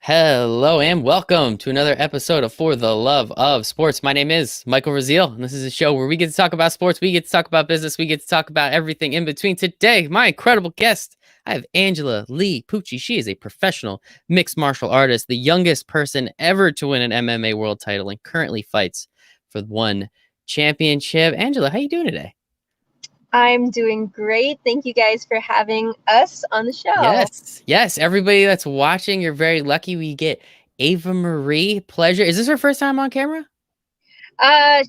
Hello and welcome to another episode of For the Love of Sports. My name is Michael Rasile, and this is a show where we get to talk about sports, we get to talk about business, we get to talk about everything in between. Today, my incredible guest, I have Angela Lee Pucci. She is a professional mixed martial artist, the youngest person ever to win an MMA world title, and currently fights for one championship. Angela, how you doing today? I'm doing great. Thank you guys for having us on the show. Yes. Everybody that's watching, you're very lucky. We get Ava Marie. Pleasure. Is this her first time on camera?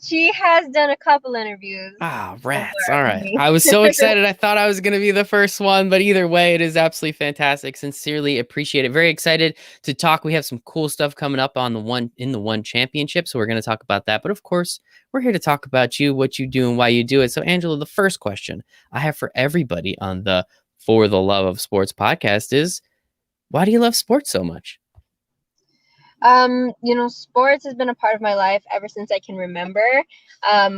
She has done a couple interviews Ah, before rats. All with right. me. I was so excited. I thought I was going to be the first one, but either way, it is absolutely fantastic. Sincerely appreciate it. Very excited to talk. We have some cool stuff coming up on the one championship. So we're going to talk about that. But of course, we're here to talk about you, what you do and why you do it. So Angela, the first question I have for everybody on the For the Love of Sports podcast is, why do you love sports so much? Sports has been a part of my life ever since I can remember.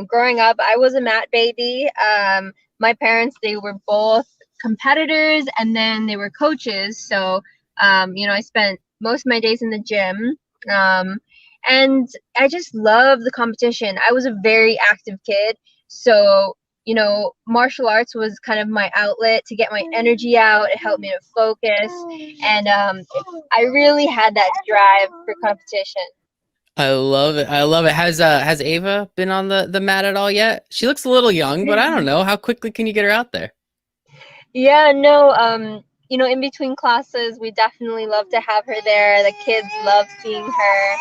Growing up, I was a mat baby. My parents, they were both competitors and then they were coaches. So, I spent most of my days in the gym. And I just love the competition. I was a very active kid. So, martial arts was kind of my outlet to get my energy out. It helped me to focus. And I really had that drive for competition. I love it. I love it. Has Ava been on the mat at all yet? She looks a little young, but I don't know. How quickly can you get her out there? Yeah, no, in between classes, we definitely love to have her there. The kids love seeing her.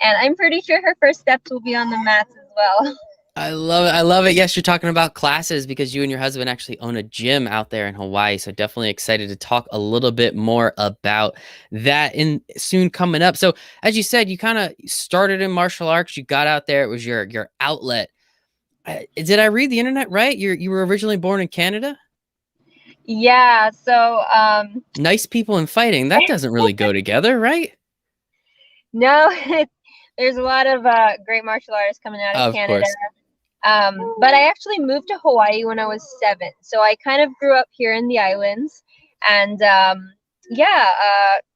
And I'm pretty sure her first steps will be on the mats as well. I love it. I love it. Yes, you're talking about classes because you and your husband actually own a gym out there in Hawaii. So definitely excited to talk a little bit more about that in soon coming up. So as you said, you kind of started in martial arts. You got out there. It was your outlet. Did I read the internet right? You were originally born in Canada? Yeah, so Nice people and fighting. That doesn't really go together, right? no, there's a lot of great martial artists coming out of Of Canada. course. But I actually moved to Hawaii when I was 7. So I kind of grew up here in the islands. And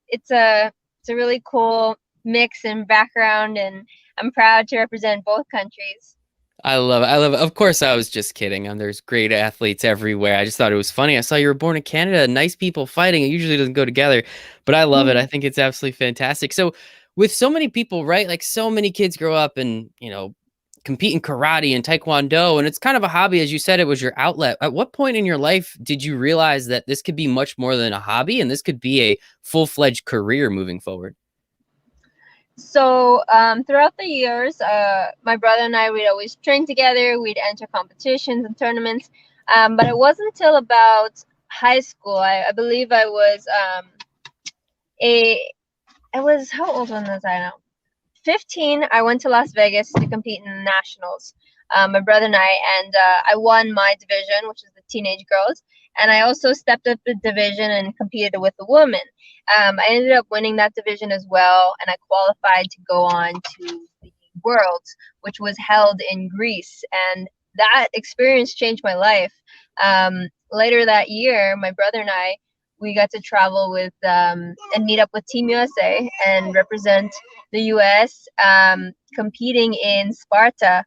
it's a really cool mix and background. And I'm proud to represent both countries. I love it. I love it. Of course, I was just kidding. There's great athletes everywhere. I just thought it was funny. I saw you were born in Canada. Nice people fighting. It usually doesn't go together, but I love it. I think it's absolutely fantastic. So, with so many people, right? Like so many kids grow up and compete in karate and taekwondo, and it's kind of a hobby, as you said. It was your outlet. At what point in your life did you realize that this could be much more than a hobby, and this could be a full-fledged career moving forward? So throughout the years, my brother and I, we'd always train together. We'd enter competitions and tournaments. But it wasn't until about high school. I believe a I was, how old was I now? 15. I went to Las Vegas to compete in the nationals. My brother and I won my division, which is the teenage girls. And I also stepped up the division and competed with the women. I ended up winning that division as well, and I qualified to go on to the Worlds, which was held in Greece. And that experience changed my life. Later that year, my brother and I, we got to travel with and meet up with Team USA and represent the U.S. Competing in Sparta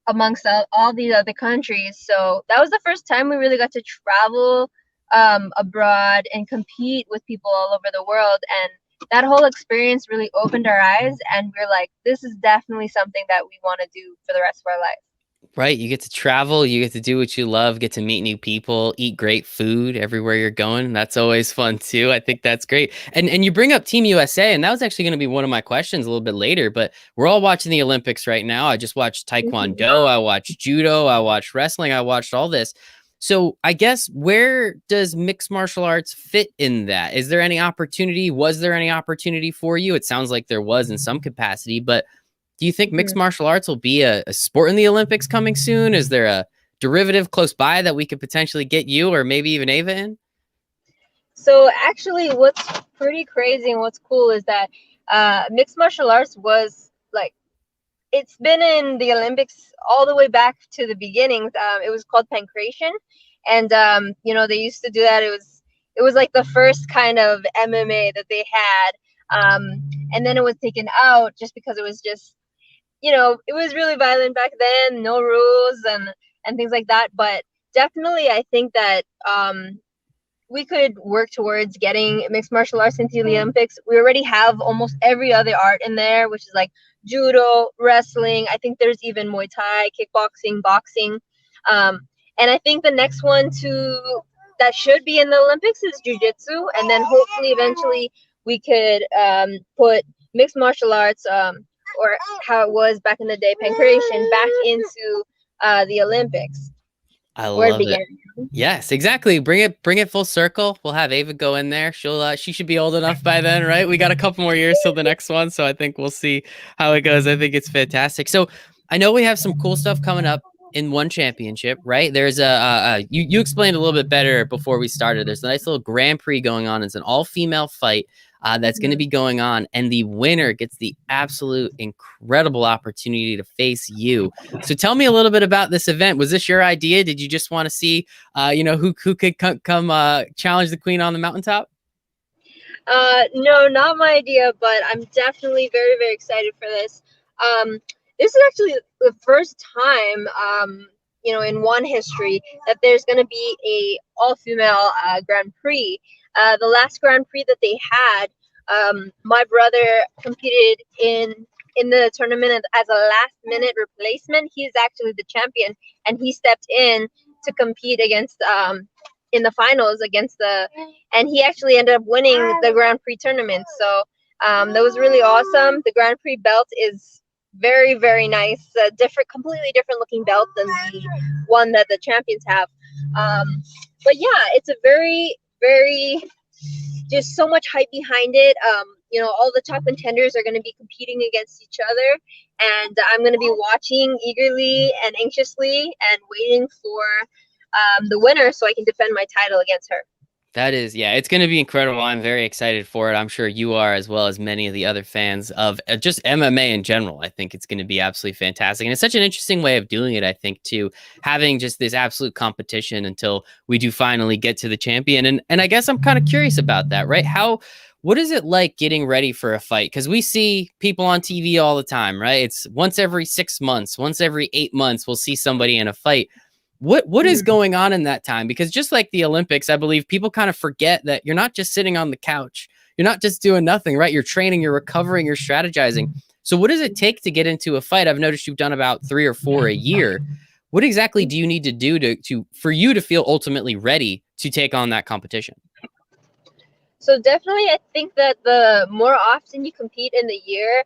amongst all these other countries. So that was the first time we really got to travel abroad and compete with people all over the world. And that whole experience really opened our eyes, and we're like, this is definitely something that we want to do for the rest of our life. Right. You get to travel, you get to do what you love, get to meet new people, eat great food everywhere you're going. That's always fun too. I think that's great. And you bring up Team USA, and that was actually going to be one of my questions a little bit later, but we're all watching the Olympics right now. I just watched Taekwondo, I watched judo, I watched wrestling, I watched all this. So I guess, where does mixed martial arts fit in that? Is there any opportunity? Was there any opportunity for you? It sounds like there was in some capacity, but do you think mixed martial arts will be a sport in the Olympics coming soon? Is there a derivative close by that we could potentially get you or maybe even Ava in? So actually, what's pretty crazy and what's cool is that mixed martial arts was like, it's been in the Olympics all the way back to the beginnings. It was called pancration, and they used to do that. it was like the first kind of MMA that they had. And then it was taken out just because it was just, it was really violent back then, no rules and things like that. But definitely, I think that we could work towards getting mixed martial arts into the Olympics. We already have almost every other art in there, which is like judo, wrestling. I think there's even Muay Thai, kickboxing, boxing. And I think the next one that should be in the Olympics is jiu-jitsu. And then hopefully eventually we could put mixed martial arts, or how it was back in the day, pancration, back into the Olympics I where it love it. began. Yes, exactly. Bring it full circle. We'll have Ava go in there. She should be old enough by then, right? We got a couple more years till the next one, so I think we'll see how it goes. I think it's fantastic. So I know we have some cool stuff coming up in one championship, right? There's you explained a little bit better before we started. There's a nice little Grand Prix going on. It's an all-female fight that's going to be going on, and the winner gets the absolute incredible opportunity to face you. So tell me a little bit about this event. Was this your idea? Did you just want to see, who could come challenge the queen on the mountaintop? No, not my idea, but I'm definitely very, very excited for this. This is actually the first time, in one history that there's going to be a all-female Grand Prix. The last Grand Prix that they had, my brother competed in the tournament as a last-minute replacement. He's actually the champion, and he stepped in to compete against in the finals and he actually ended up winning the Grand Prix tournament. So that was really awesome. The Grand Prix belt is very, very nice, completely different looking belt than the one that the champions have. But yeah, it's a very, very, just so much hype behind it. All the top contenders are going to be competing against each other, and I'm going to be watching eagerly and anxiously and waiting for the winner so I can defend my title against her. That is, yeah, it's going to be incredible. I'm very excited for it. I'm sure you are, as well as many of the other fans of just MMA in general. I think it's going to be absolutely fantastic. And it's such an interesting way of doing it, I think, too, having just this absolute competition until we do finally get to the champion. And I guess I'm kind of curious about that, right? What is it like getting ready for a fight? Because we see people on TV all the time, right? It's once every 6 months, once every 8 months, we'll see somebody in a fight. What is going on in that time? Because just like the Olympics, I believe people kind of forget that you're not just sitting on the couch. You're not just doing nothing, right? You're training, you're recovering, you're strategizing. So what does it take to get into a fight? I've noticed you've done about 3 or 4 a year. What exactly do you need to do for you to feel ultimately ready to take on that competition? So definitely, I think that the more often you compete in the year,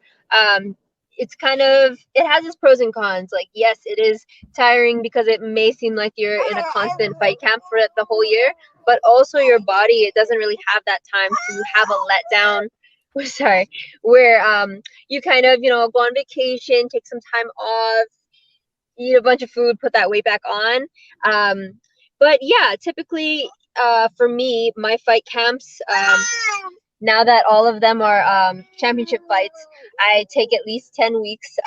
it has its pros and cons. Like, yes, it is tiring because it may seem like you're in a constant fight camp for the whole year, but also your body, it doesn't really have that time to have a letdown. Sorry, where you kind of, go on vacation, take some time off, eat a bunch of food, put that weight back on. But yeah, typically for me, my fight camps, now that all of them are championship fights, I take at least 10 weeks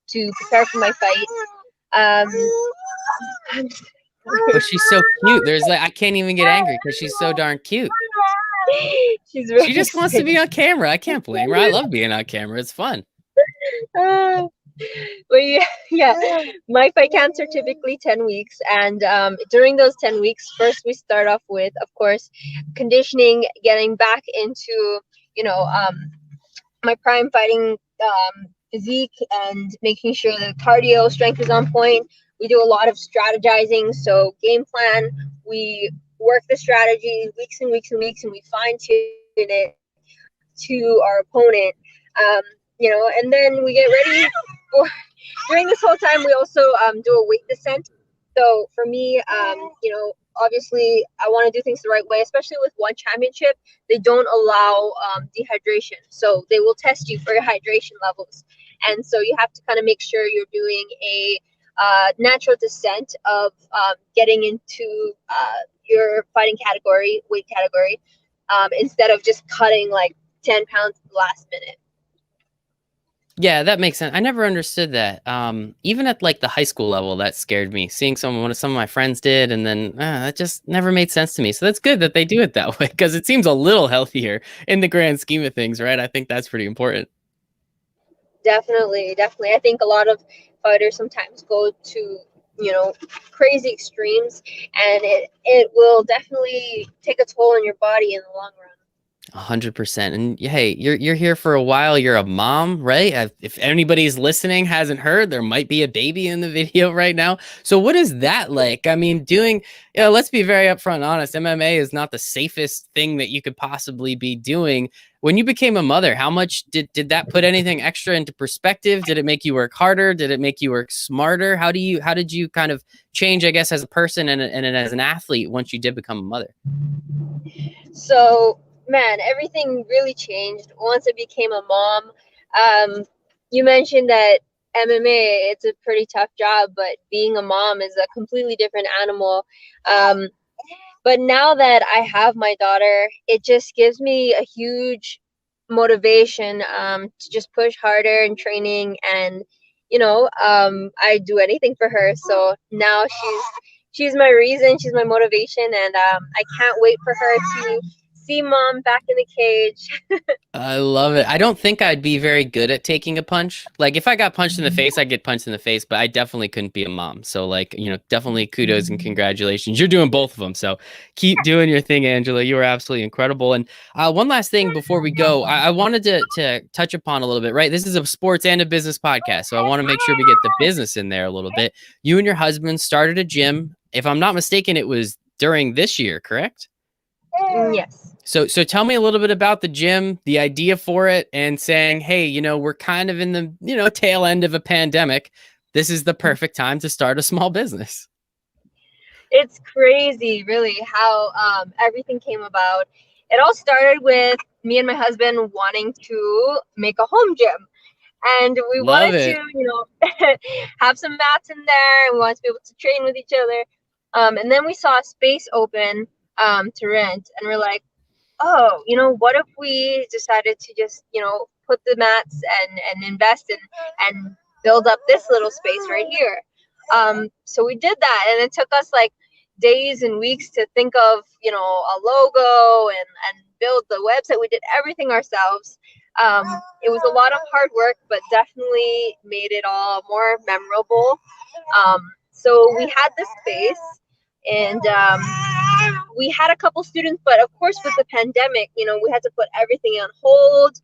to prepare for my fight. But she's so cute. I can't even get angry because she's so darn cute. She just wants to be on camera. I can't blame her. I love being on camera. It's fun. But yeah, my fight camps are typically 10 weeks, and during those 10 weeks, first we start off with, of course, conditioning, getting back into my prime fighting physique, and making sure the cardio strength is on point. We do a lot of strategizing, so game plan, we work the strategy weeks and weeks and weeks, and we fine tune it to our opponent. And then we get ready for, during this whole time, we also do a weight descent. So for me, obviously I want to do things the right way, especially with one championship. They don't allow dehydration. So they will test you for your hydration levels. And so you have to kind of make sure you're doing a natural descent of getting into your fighting category, weight category, instead of just cutting like 10 pounds at the last minute. Yeah, that makes sense. I never understood that. Even at like the high school level, that scared me. Seeing someone, some of my friends did, and then that just never made sense to me. So that's good that they do it that way because it seems a little healthier in the grand scheme of things, right? I think that's pretty important. Definitely, definitely. I think a lot of fighters sometimes go to, you know, crazy extremes, and it will definitely take a toll on your body in the long run. 100%. And hey, you're here for a while. You're a mom, right? If anybody's listening hasn't heard, there might be a baby in the video right now. So what is that like? I mean, let's be very upfront and honest. MMA is not the safest thing that you could possibly be doing. When you became a mother, how much did that put anything extra into perspective? Did it make you work harder? Did it make you work smarter? How did you kind of change, I guess, as a person and as an athlete once you did become a mother? So, man, everything really changed once I became a mom. You mentioned that MMA, it's a pretty tough job, but being a mom is a completely different animal. Um, but now that I have my daughter, it just gives me a huge motivation to just push harder in training, and I do anything for her. So now she's my reason, she's my motivation, and I can't wait for her to see mom back in the cage. I love it. I don't think I'd be very good at taking a punch. Like if I got punched in the face, I'd get punched in the face, but I definitely couldn't be a mom. So like, definitely kudos and congratulations. You're doing both of them. So keep doing your thing, Angela. You are absolutely incredible. And one last thing before we go, I wanted to touch upon a little bit, right? This is a sports and a business podcast. So I want to make sure we get the business in there a little bit. You and your husband started a gym. If I'm not mistaken, it was during this year, correct? Yes. So tell me a little bit about the gym, the idea for it, and saying, hey, we're kind of in the, tail end of a pandemic. This is the perfect time to start a small business. It's crazy, really, how everything came about. It all started with me and my husband wanting to make a home gym. And we Love wanted to, it. have some mats in there, and we wanted to be able to train with each other. And then we saw a space open to rent, and we're like, oh, what if we decided to just, put the mats and invest in and build up this little space right here. So we did that, and it took us like days and weeks to think of, a logo and build the website. We did everything ourselves. It was a lot of hard work, but definitely made it all more memorable. So we had this space, and we had a couple students, but of course with the pandemic, we had to put everything on hold.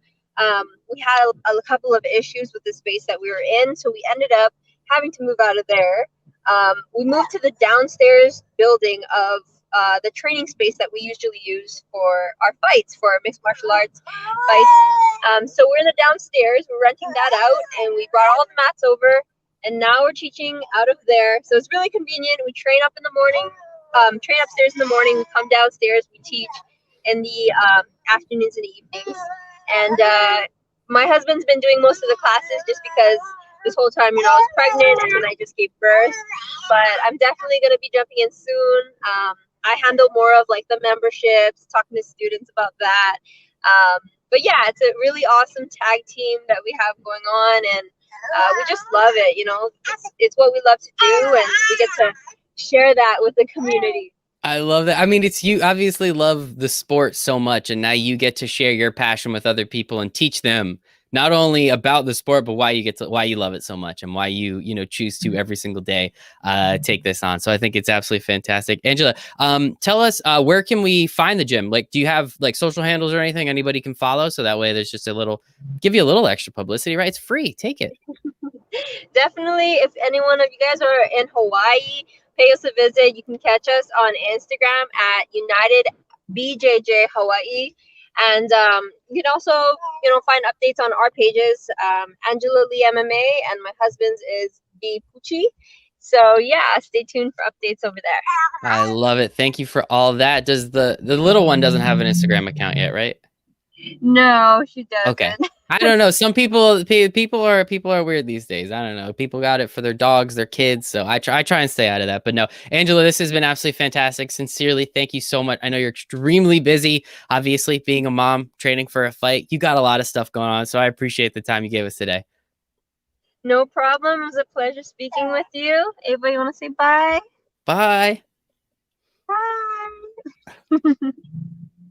We had a couple of issues with the space that we were in, so we ended up having to move out of there. We moved to the downstairs building of the training space that we usually use for our fights, for our mixed martial arts fights. So we're in the downstairs, we're renting that out, and we brought all the mats over, and now we're teaching out of there. So it's really convenient. We train up in the morning, train upstairs in the morning, we come downstairs, we teach in the afternoons and evenings. And my husband's been doing most of the classes just because this whole time, I was pregnant and then I just gave birth. But I'm definitely going to be jumping in soon. I handle more of like the memberships, talking to students about that. But yeah, it's a really awesome tag team that we have going on, and we just love it. It's what we love to do, and we get to share that with the community. I love that. I mean, you obviously love the sport so much, and now you get to share your passion with other people and teach them not only about the sport, but why you love it so much and why you choose to every single day take this on. So I think it's absolutely fantastic. Angela, tell us where can we find the gym? Like, do you have like social handles or anything anybody can follow? So that way there's just give you a little extra publicity, right? It's free. Take it. Definitely, if any one of you guys are in Hawaii, pay us a visit. You can catch us on Instagram at United BJJ Hawaii. And you can also, find updates on our pages. Angela Lee MMA, and my husband's is Lee Pucci. So yeah, stay tuned for updates over there. I love it. Thank you for all that. Does the little one doesn't have an Instagram account yet, right? No, she Okay. doesn't. I don't know. Some people are weird these days. I don't know. People got it for their dogs, their kids. So I try and stay out of that. But no, Angela, this has been absolutely fantastic. Sincerely, thank you so much. I know you're extremely busy, obviously being a mom, training for a fight. You got a lot of stuff going on. So I appreciate the time you gave us today. No problem. It was a pleasure speaking with you. Ava, you want to say bye? Bye. Bye.